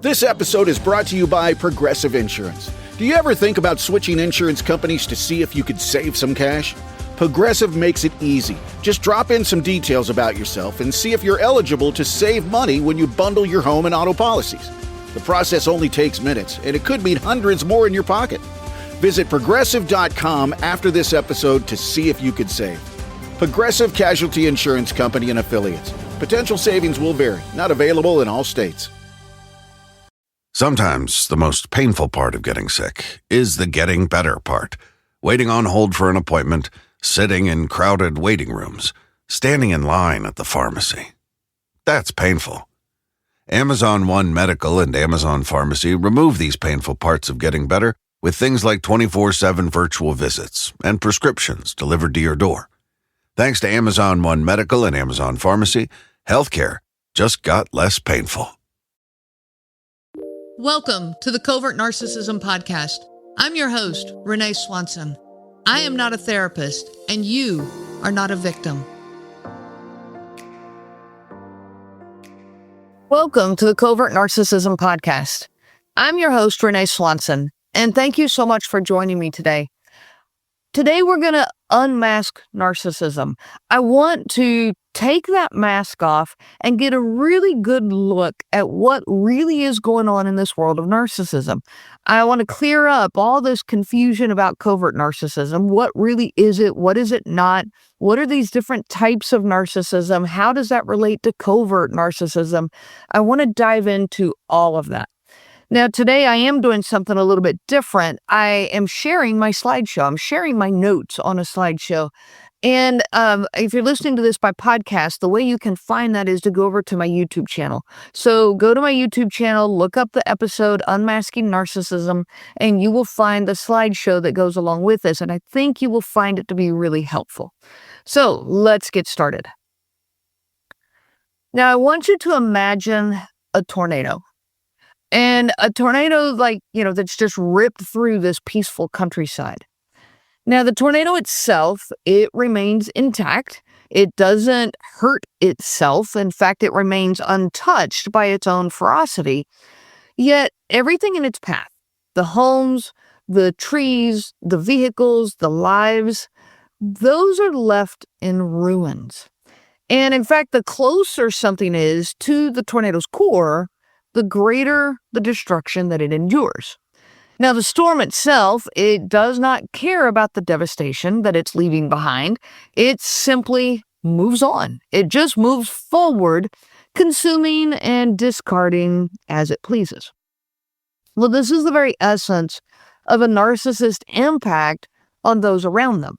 This episode is brought to you by Progressive Insurance. Do you ever think about switching insurance companies to see if you could save some cash? Progressive makes it easy. Just drop in some details about yourself and see if you're eligible to save money when you bundle your home and auto policies. The process only takes minutes, and it could mean hundreds more in your pocket. Visit Progressive.com after this episode to see if you could save. Progressive Casualty Insurance Company and Affiliates. Potential savings will vary. Not available in all states. Sometimes the most painful part of getting sick is the getting better part. Waiting on hold for an appointment, sitting in crowded waiting rooms, standing in line at the pharmacy. That's painful. Amazon One Medical and Amazon Pharmacy remove these painful parts of getting better with things like 24/7 virtual visits and prescriptions delivered to your door. Thanks to Amazon One Medical and Amazon Pharmacy, healthcare just got less painful. Welcome to the Covert Narcissism podcast. I'm your host, Renee Swanson. I am not a therapist, and you are not a victim. Welcome to the Covert Narcissism podcast. I'm your host, Renee Swanson, and thank you so much for joining me today. Today, we're going to unmask narcissism. I want to take that mask off and get a really good look at what really is going on in this world of narcissism. I want to clear up all this confusion about covert narcissism. What really is it? What is it not? What are these different types of narcissism? How does that relate to covert narcissism? I want to dive into all of that. Now, today I am doing something a little bit different. I am sharing my slideshow. I'm sharing my notes on a slideshow. And if you're listening to this by podcast, the way you can find that is to go over to my YouTube channel. So go to my YouTube channel, look up the episode Unmasking Narcissism, and you will find the slideshow that goes along with this. And I think you will find it to be really helpful. So let's get started. Now, I want you to imagine a tornado. And a tornado that's just ripped through this peaceful countryside. Now, the tornado itself, it remains intact. It doesn't hurt itself. In fact, it remains untouched by its own ferocity. Yet, everything in its path, the homes, the trees, the vehicles, the lives, those are left in ruins. And in fact, the closer something is to the tornado's core, the greater the destruction that it endures. Now, the storm itself, it does not care about the devastation that it's leaving behind. It simply moves on. It just moves forward, consuming and discarding as it pleases. Well, this is the very essence of a narcissist's impact on those around them.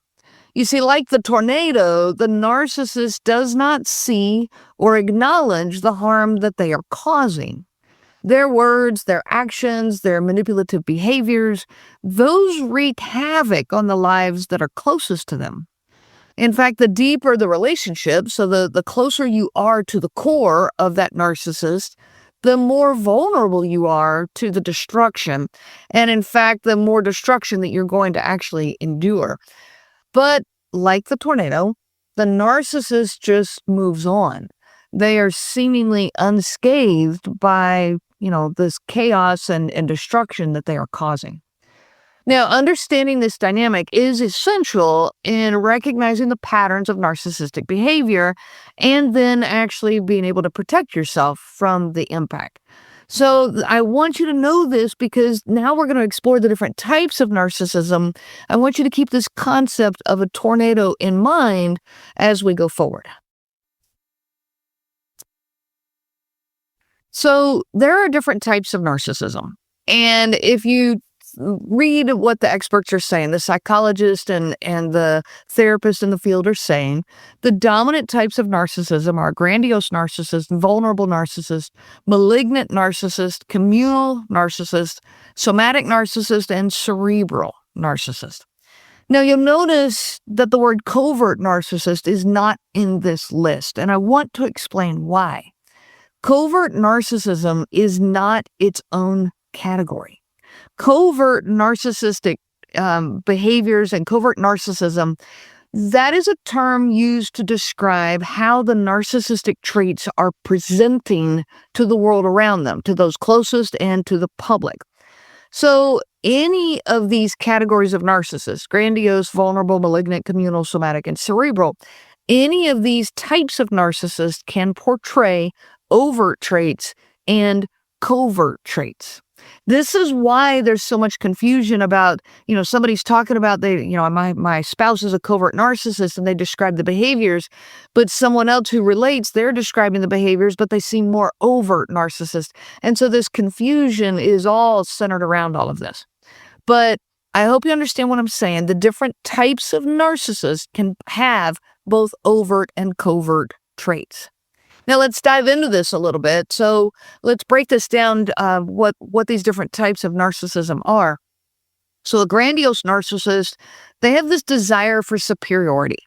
You see, like the tornado, the narcissist does not see or acknowledge the harm that they are causing. Their words, their actions, their manipulative behaviors, those wreak havoc on the lives that are closest to them. In fact, the deeper the relationship, so the closer you are to the core of that narcissist, the more vulnerable you are to the destruction. And in fact, the more destruction that you're going to actually endure. But like the tornado, the narcissist just moves on. They are seemingly unscathed by this chaos and destruction that they are causing. Now, understanding this dynamic is essential in recognizing the patterns of narcissistic behavior and then actually being able to protect yourself from the impact. So I want you to know this because now we're going to explore the different types of narcissism. I want you to keep this concept of a tornado in mind as we go forward. So there are different types of narcissism. And if you read what the experts are saying, the psychologists and the therapists in the field are saying, the dominant types of narcissism are grandiose narcissist, vulnerable narcissist, malignant narcissist, communal narcissist, somatic narcissist, and cerebral narcissist. Now, you'll notice that the word covert narcissist is not in this list, and I want to explain why. Covert narcissism is not its own category. Covert narcissistic behaviors and covert narcissism That is a term used to describe how the narcissistic traits are presenting to the world around them, to those closest and to the public. So, any of these categories of narcissists, grandiose, vulnerable, malignant, communal, somatic, and cerebral, any of these types of narcissists can portray overt traits and covert traits. This is why there's so much confusion about, somebody's talking about my spouse is a covert narcissist and they describe the behaviors, but someone else who relates, they're describing the behaviors, but they seem more overt narcissist. And so this confusion is all centered around all of this. But I hope you understand what I'm saying. The different types of narcissists can have both overt and covert traits. Now let's dive into this a little bit. So let's break this down, what these different types of narcissism are. So a grandiose narcissist, they have this desire for superiority.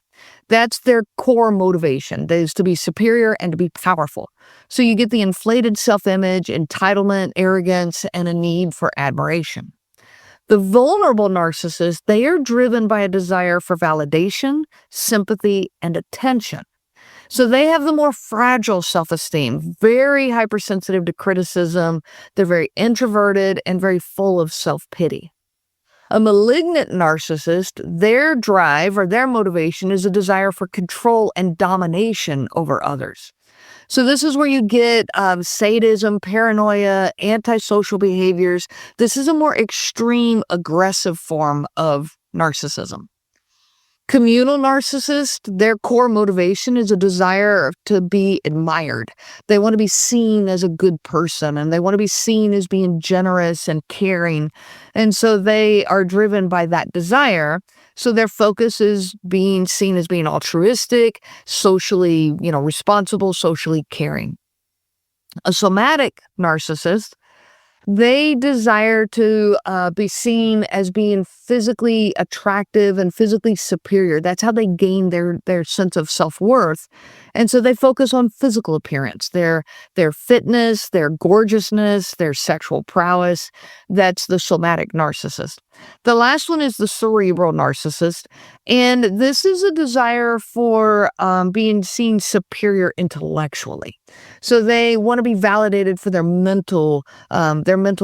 That's their core motivation, is to be superior and to be powerful. So you get the inflated self-image, entitlement, arrogance, and a need for admiration. The vulnerable narcissist, they are driven by a desire for validation, sympathy, and attention. So they have the more fragile self-esteem, very hypersensitive to criticism. They're very introverted and very full of self-pity. A malignant narcissist, their drive or their motivation is a desire for control and domination over others. So this is where you get sadism, paranoia, antisocial behaviors. This is a more extreme, aggressive form of narcissism. Communal narcissists, their core motivation is a desire to be admired. They want to be seen as a good person, and they want to be seen as being generous and caring. And so they are driven by that desire. So their focus is being seen as being altruistic, socially, responsible, socially caring. A somatic narcissist, they desire to be seen as being physically attractive and physically superior. That's how they gain their sense of self-worth. And so they focus on physical appearance, their fitness, their gorgeousness, their sexual prowess. That's the somatic narcissist. The last one is the cerebral narcissist. And this is a desire for being seen superior intellectually. So they want to be validated for their mental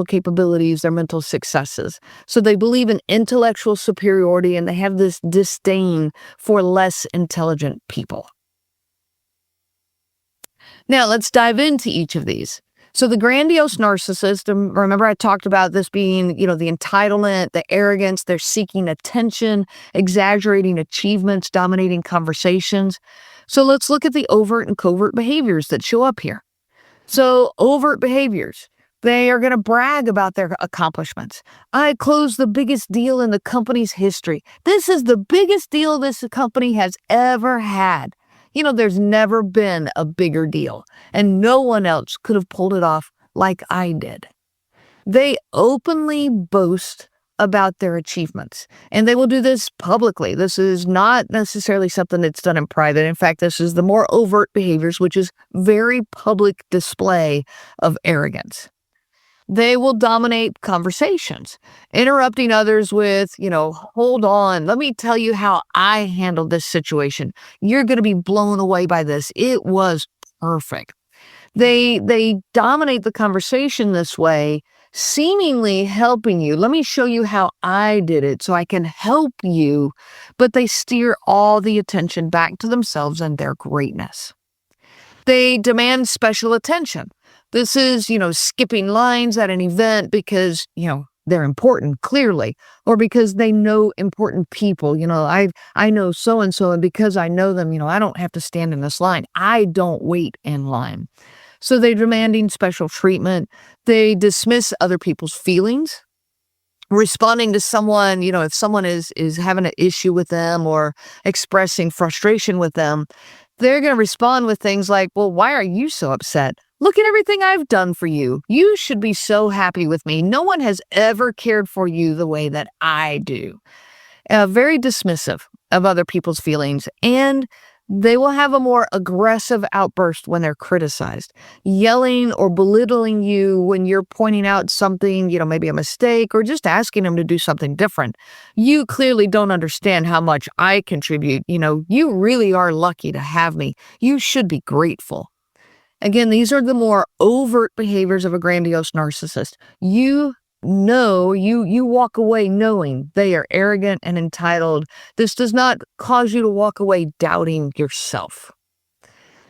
capabilities, their mental successes. So they believe in intellectual superiority and they have this disdain for less intelligent people. Now let's dive into each of these. So the grandiose narcissist, remember I talked about this being, the entitlement, the arrogance, they're seeking attention, exaggerating achievements, dominating conversations. So let's look at the overt and covert behaviors that show up here. So overt behaviors, they are going to brag about their accomplishments. I closed the biggest deal in the company's history. This is the biggest deal this company has ever had. There's never been a bigger deal, and no one else could have pulled it off like I did. They openly boast about their achievements, and they will do this publicly. This is not necessarily something that's done in private. In fact, this is the more overt behaviors, which is very public display of arrogance. They will dominate conversations, interrupting others with, hold on, let me tell you how I handled this situation. You're going to be blown away by this. It was perfect. They dominate the conversation this way, seemingly helping you. Let me show you how I did it so I can help you. But they steer all the attention back to themselves and their greatness. They demand special attention. This is, skipping lines at an event because, they're important, clearly, or because they know important people. I know so-and-so, and because I know them, I don't have to stand in this line. I don't wait in line. So they're demanding special treatment. They dismiss other people's feelings. Responding to someone, if someone is having an issue with them or expressing frustration with them, they're going to respond with things like, well, why are you so upset? Look at everything I've done for you. You should be so happy with me. No one has ever cared for you the way that I do. Very dismissive of other people's feelings. And They will have a more aggressive outburst when they're criticized, yelling or belittling you when you're pointing out something, maybe a mistake, or just asking them to do something different. You clearly don't understand how much I contribute. You really are lucky to have me. You should be grateful. Again, these are the more overt behaviors of a grandiose narcissist. You walk away knowing they are arrogant and entitled. This does not cause you to walk away doubting yourself.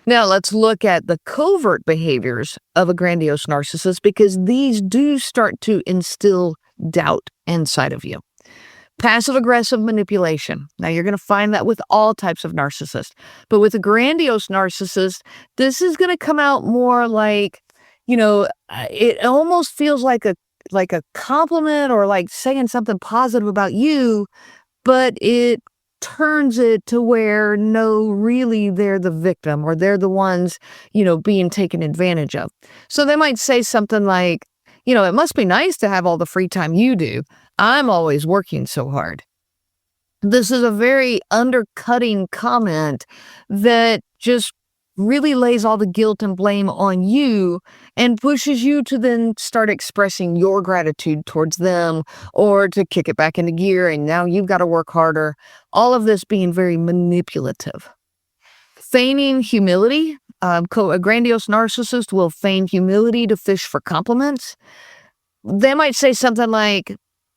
Now, let's look at the covert behaviors of a grandiose narcissist, because these do start to instill doubt inside of you. Passive-aggressive manipulation. Now, you're going to find that with all types of narcissists. But with a grandiose narcissist, this is going to come out more like, it almost feels like a compliment, or like saying something positive about you, but it turns it to where, no, really they're the victim, or they're the ones, being taken advantage of. So they might say something like, it must be nice to have all the free time you do. I'm always working so hard. This is a very undercutting comment that just really lays all the guilt and blame on you and pushes you to then start expressing your gratitude towards them, or to kick it back into gear and now you've got to work harder. All of this being very manipulative. Feigning humility. A grandiose narcissist will feign humility to fish for compliments. They might say something like,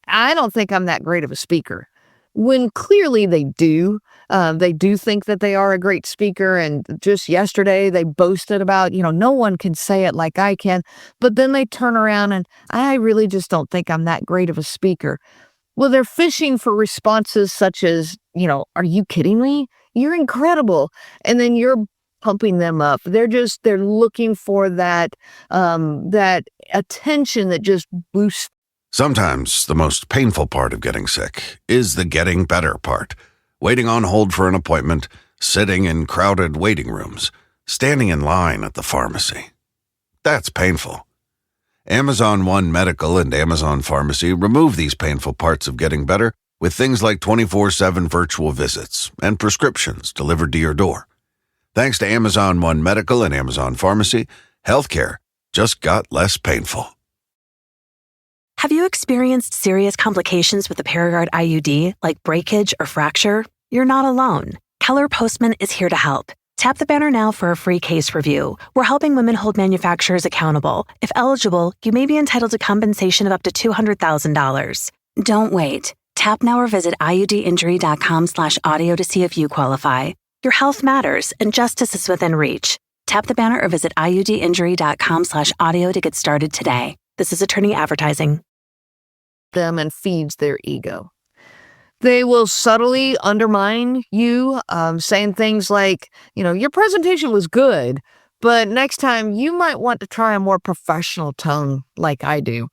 I don't think I'm that great of a speaker, when clearly they do. They do think that they are a great speaker. And just yesterday, they boasted about, no one can say it like I can. But then they turn around and, I really just don't think I'm that great of a speaker. Well, they're fishing for responses such as, are you kidding me? You're incredible. And then you're pumping them up. They're looking for that attention that just boosts. Sometimes the most painful part of getting sick is the getting better part. Waiting on hold for an appointment, sitting in crowded waiting rooms, standing in line at the pharmacy. That's painful. Amazon One Medical and Amazon Pharmacy remove these painful parts of getting better with things like 24/7 virtual visits and prescriptions delivered to your door. Thanks to Amazon One Medical and Amazon Pharmacy, healthcare just got less painful. Have you experienced serious complications with the Paragard IUD, like breakage or fracture? You're not alone. Keller Postman is here to help. Tap the banner now for a free case review. We're helping women hold manufacturers accountable. If eligible, you may be entitled to compensation of up to $200,000. Don't wait. Tap now or visit iudinjury.com/audio to see if you qualify. Your health matters, and justice is within reach. Tap the banner or visit iudinjury.com/audio to get started today. This is attorney advertising. Them and feeds their ego. They will subtly undermine you, saying things like, your presentation was good, but next time you might want to try a more professional tone like I do.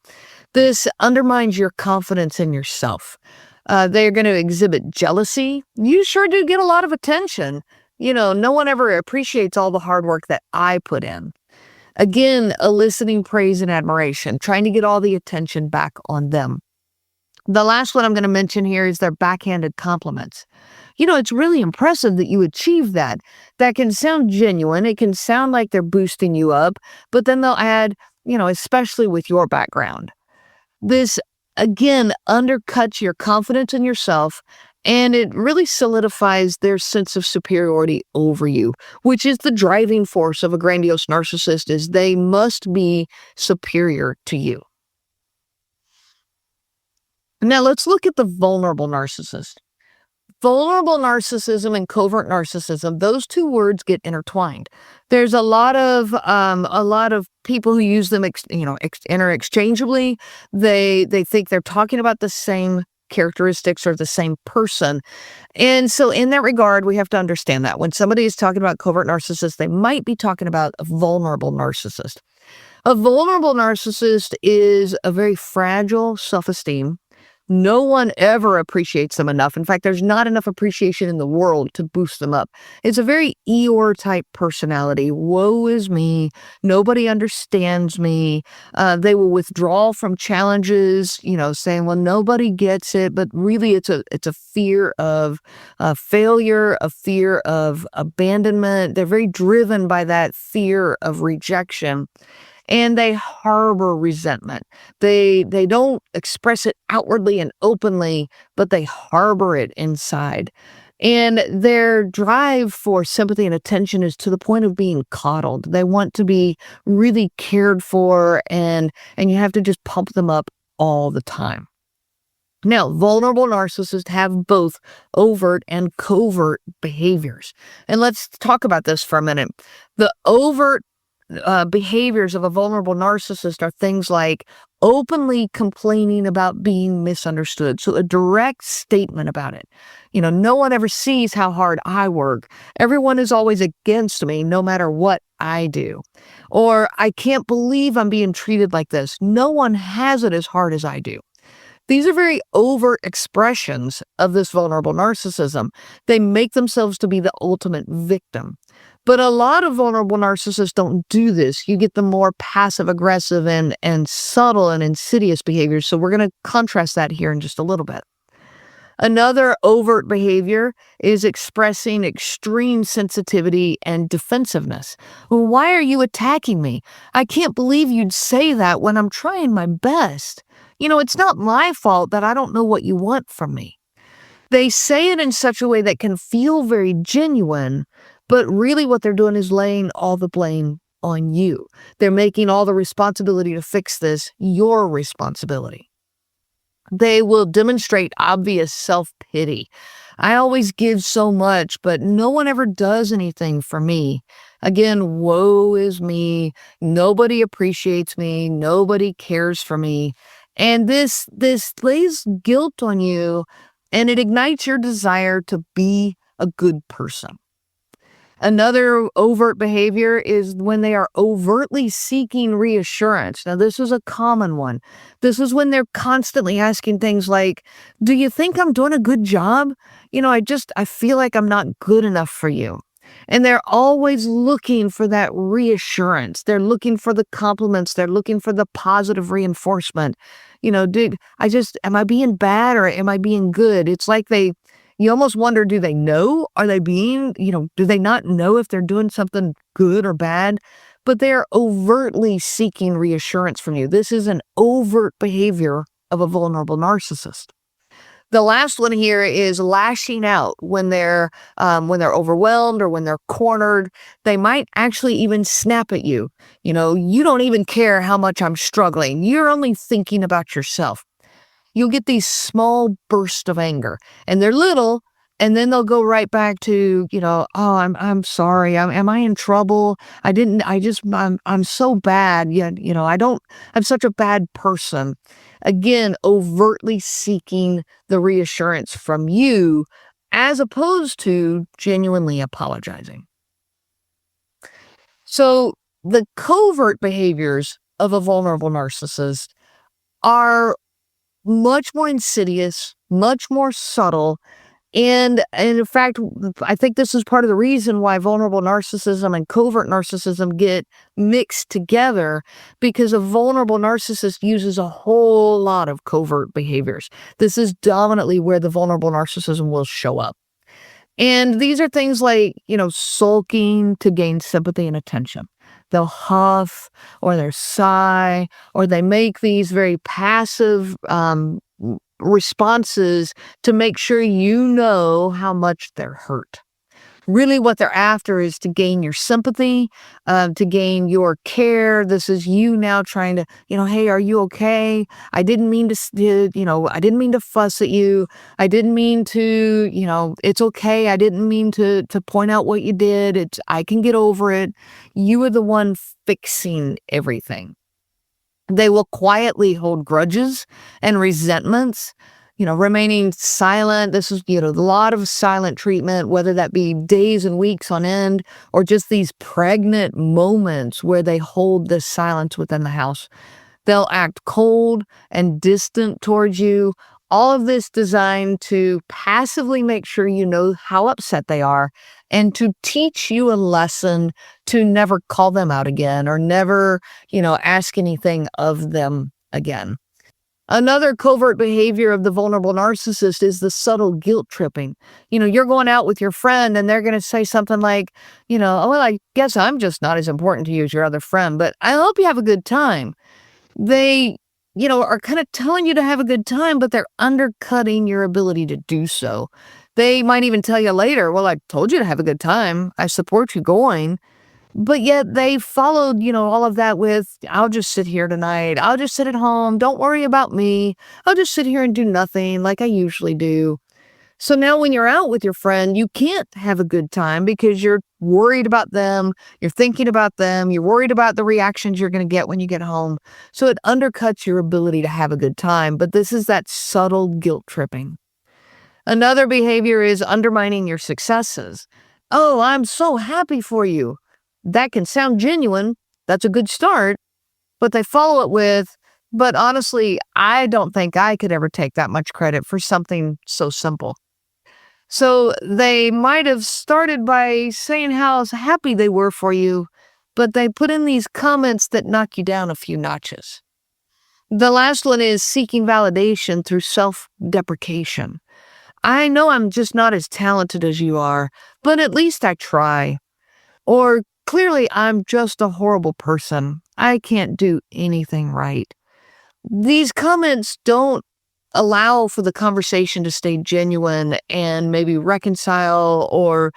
This undermines your confidence in yourself. They're going to exhibit jealousy. You sure do get a lot of attention. No one ever appreciates all the hard work that I put in. Again, eliciting praise and admiration, trying to get all the attention back on them. The last one I'm going to mention here is their backhanded compliments. It's really impressive that you achieved that. That can sound genuine. It can sound like they're boosting you up, but then they'll add, especially with your background. This, again, undercuts your confidence in yourself, and it really solidifies their sense of superiority over you, which is the driving force of a grandiose narcissist, is they must be superior to you. Now let's look at the vulnerable narcissist. Vulnerable narcissism and covert narcissism, those two words get intertwined. There's a lot of people who use them, interchangeably. They think they're talking about the same characteristics or the same person. And so in that regard, we have to understand that when somebody is talking about covert narcissist, they might be talking about a vulnerable narcissist. A vulnerable narcissist is a very fragile self-esteem. No one ever appreciates them enough. In fact, there's not enough appreciation in the world to boost them up. It's a very Eeyore type personality. Woe is me. Nobody understands me. They will withdraw from challenges, saying, well, nobody gets it. But really, it's a fear of failure, a fear of abandonment. They're very driven by that fear of rejection. And they harbor resentment. They don't express it outwardly and openly, but they harbor it inside. And their drive for sympathy and attention is to the point of being coddled. They want to be really cared for, and you have to just pump them up all the time. Now, vulnerable narcissists have both overt and covert behaviors. And let's talk about this for a minute. The overt behaviors of a vulnerable narcissist are things like openly complaining about being misunderstood. So a direct statement about it. No one ever sees how hard I work. Everyone is always against me, no matter what I do. Or I can't believe I'm being treated like this. No one has it as hard as I do. These are very overt expressions of this vulnerable narcissism. They make themselves to be the ultimate victim. But a lot of vulnerable narcissists don't do this. You get the more passive-aggressive and subtle and insidious behaviors. So we're going to contrast that here in just a little bit. Another overt behavior is expressing extreme sensitivity and defensiveness. Well, why are you attacking me? I can't believe you'd say that when I'm trying my best. It's not my fault that I don't know what you want from me. They say it in such a way that can feel very genuine, but really what they're doing is laying all the blame on you. They're making all the responsibility to fix this your responsibility. They will demonstrate obvious self-pity. I always give so much, but no one ever does anything for me. Again, woe is me. Nobody appreciates me. Nobody cares for me. And this lays guilt on you, and it ignites your desire to be a good person. Another overt behavior is when they are overtly seeking reassurance. Now, this is a common one. This is when they're constantly asking things like, do you think I'm doing a good job? I feel like I'm not good enough for you. And they're always looking for that reassurance. They're looking for the compliments. They're looking for the positive reinforcement. Am I being bad or am I being good? It's like you almost wonder, do they know? Are they being, do they not know if they're doing something good or bad? But they're overtly seeking reassurance from you. This is an overt behavior of a vulnerable narcissist. The last one here is lashing out when they're overwhelmed or when they're cornered. They might actually even snap at you. You don't even care how much I'm struggling. You're only thinking about yourself. You'll get these small bursts of anger, and they're little, and then they'll go right back to, oh, I'm sorry. Am I in trouble? I'm so bad. I'm such a bad person. Again, overtly seeking the reassurance from you as opposed to genuinely apologizing. So the covert behaviors of a vulnerable narcissist are much more insidious, much more subtle. And in fact, I think this is part of the reason why vulnerable narcissism and covert narcissism get mixed together, because a vulnerable narcissist uses a whole lot of covert behaviors. This is dominantly where the vulnerable narcissism will show up. And these are things like, sulking to gain sympathy and attention. They'll huff or they'll sigh, or they make these very passive responses to make sure you know how much they're hurt. Really what they're after is to gain your sympathy, to gain your care. This is you now trying to, hey, are you okay? I didn't mean to fuss at you. I didn't mean to, it's okay. I didn't mean to point out what you did. I can get over it. You are the one fixing everything. They will quietly hold grudges and resentments, remaining silent. This is, a lot of silent treatment, whether that be days and weeks on end, or just these pregnant moments where they hold this silence within the house. They'll act cold and distant towards you, All of this designed to passively make sure you know how upset they are and to teach you a lesson to never call them out again or never, ask anything of them again. Another covert behavior of the vulnerable narcissist is the subtle guilt tripping. You're going out with your friend and they're going to say something like, oh, well, I guess I'm just not as important to you as your other friend, but I hope you have a good time. They, are kind of telling you to have a good time, but they're undercutting your ability to do so. They might even tell you later, well, I told you to have a good time. I support you going. But yet they followed, all of that with, I'll just sit here tonight. I'll just sit at home. Don't worry about me. I'll just sit here and do nothing like I usually do. So now when you're out with your friend, you can't have a good time because you're worried about them. You're thinking about them. You're worried about the reactions you're going to get when you get home. So it undercuts your ability to have a good time. But this is that subtle guilt tripping. Another behavior is undermining your successes. Oh, I'm so happy for you. That can sound genuine. That's a good start. But they follow it with, but honestly, I don't think I could ever take that much credit for something so simple. So they might have started by saying how happy they were for you, but they put in these comments that knock you down a few notches. The last one is seeking validation through self-deprecation. I know I'm just not as talented as you are, but at least I try. Or clearly I'm just a horrible person. I can't do anything right. These comments don't allow for the conversation to stay genuine and maybe reconcile or,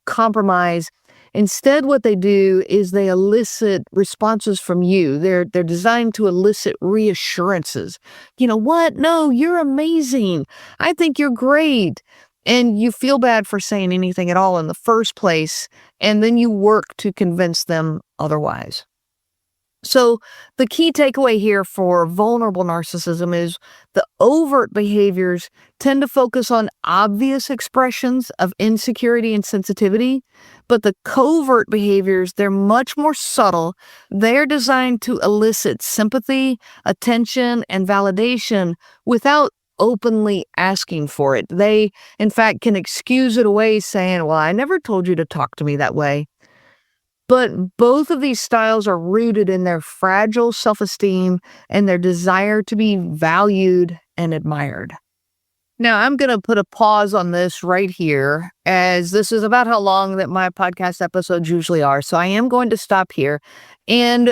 compromise. Instead, what they do is they elicit responses from you. They're designed to elicit reassurances. You know what? No, you're amazing. I think you're great. And you feel bad for saying anything at all in the first place. And then you work to convince them otherwise. So the key takeaway here for vulnerable narcissism is the overt behaviors tend to focus on obvious expressions of insecurity and sensitivity, but the covert behaviors, they're much more subtle. They're designed to elicit sympathy, attention, and validation without openly asking for it. They, in fact, can excuse it away saying, well, I never told you to talk to me that way. But both of these styles are rooted in their fragile self-esteem and their desire to be valued and admired. Now, I'm going to put a pause on this right here, as this is about how long that my podcast episodes usually are. So I am going to stop here and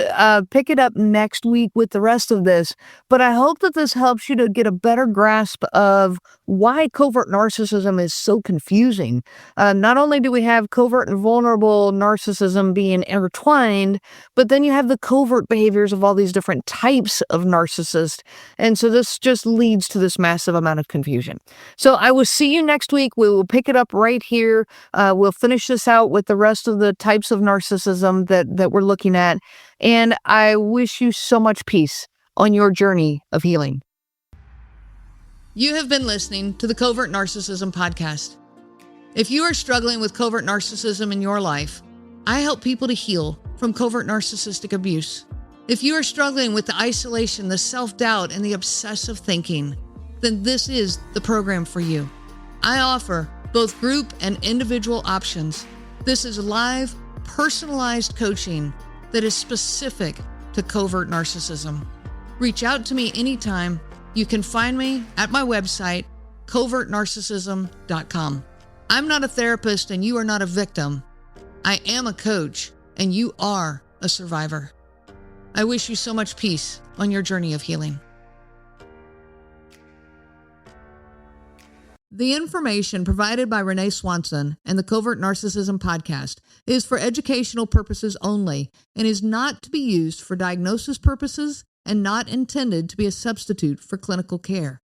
pick it up next week with the rest of this. But I hope that this helps you to get a better grasp of why covert narcissism is so confusing. Not only do we have covert and vulnerable narcissism being intertwined, but then you have the covert behaviors of all these different types of narcissists. And so this just leads to this massive amount of confusion. So I will see you next week. We will pick it up right here. We'll finish this out with the rest of the types of narcissism that we're looking at. And I wish you so much peace on your journey of healing. You have been listening to the Covert Narcissism podcast. If you are struggling with covert narcissism in your life, I help people to heal from covert narcissistic abuse. If you are struggling with the isolation, the self-doubt, and the obsessive thinking, then this is the program for you. I offer both group and individual options. This is live, personalized coaching that is specific to covert narcissism. Reach out to me anytime. You can find me at my website, covertnarcissism.com. I'm not a therapist and you are not a victim. I am a coach and you are a survivor. I wish you so much peace on your journey of healing. The information provided by Renee Swanson and the Covert Narcissism podcast is for educational purposes only and is not to be used for diagnosis purposes and not intended to be a substitute for clinical care.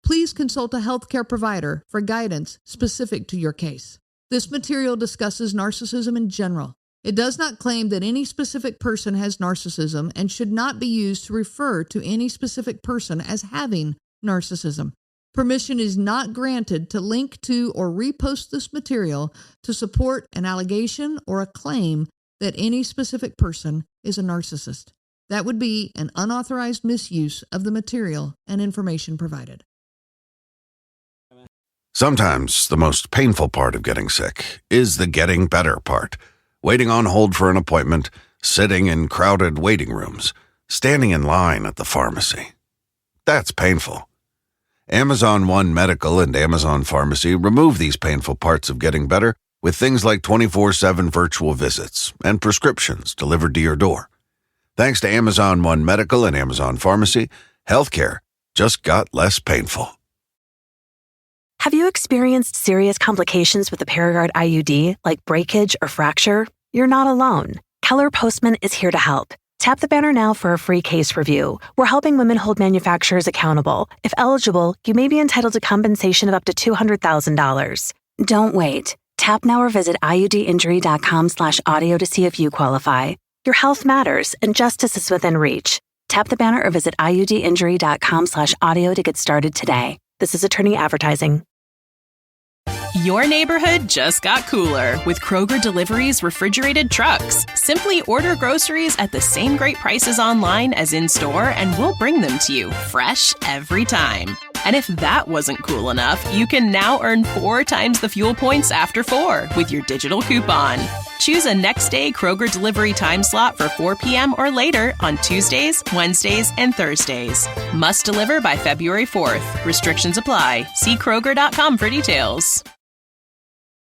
Please consult a healthcare provider for guidance specific to your case. This material discusses narcissism in general. It does not claim that any specific person has narcissism and should not be used to refer to any specific person as having narcissism. Permission is not granted to link to or repost this material to support an allegation or a claim that any specific person is a narcissist. That would be an unauthorized misuse of the material and information provided. Sometimes the most painful part of getting sick is the getting better part. Waiting on hold for an appointment, sitting in crowded waiting rooms, standing in line at the pharmacy. That's painful. Amazon One Medical and Amazon Pharmacy remove these painful parts of getting better with things like 24/7 virtual visits and prescriptions delivered to your door. Thanks to Amazon One Medical and Amazon Pharmacy, healthcare just got less painful. Have you experienced serious complications with the Paragard IUD, like breakage or fracture? You're not alone. Keller Postman is here to help. Tap the banner now for a free case review. We're helping women hold manufacturers accountable. If eligible, you may be entitled to compensation of up to $200,000. Don't wait. Tap now or visit iudinjury.com/audio to see if you qualify. Your health matters and justice is within reach. Tap the banner or visit iudinjury.com/audio to get started today. This is attorney advertising. Your neighborhood just got cooler with Kroger Delivery's refrigerated trucks. Simply order groceries at the same great prices online as in-store, and we'll bring them to you fresh every time. And if that wasn't cool enough, you can now earn 4 times the fuel points after 4 with your digital coupon. Choose a next-day Kroger delivery time slot for 4 p.m. or later on Tuesdays, Wednesdays, and Thursdays. Must deliver by February 4th. Restrictions apply. See Kroger.com for details.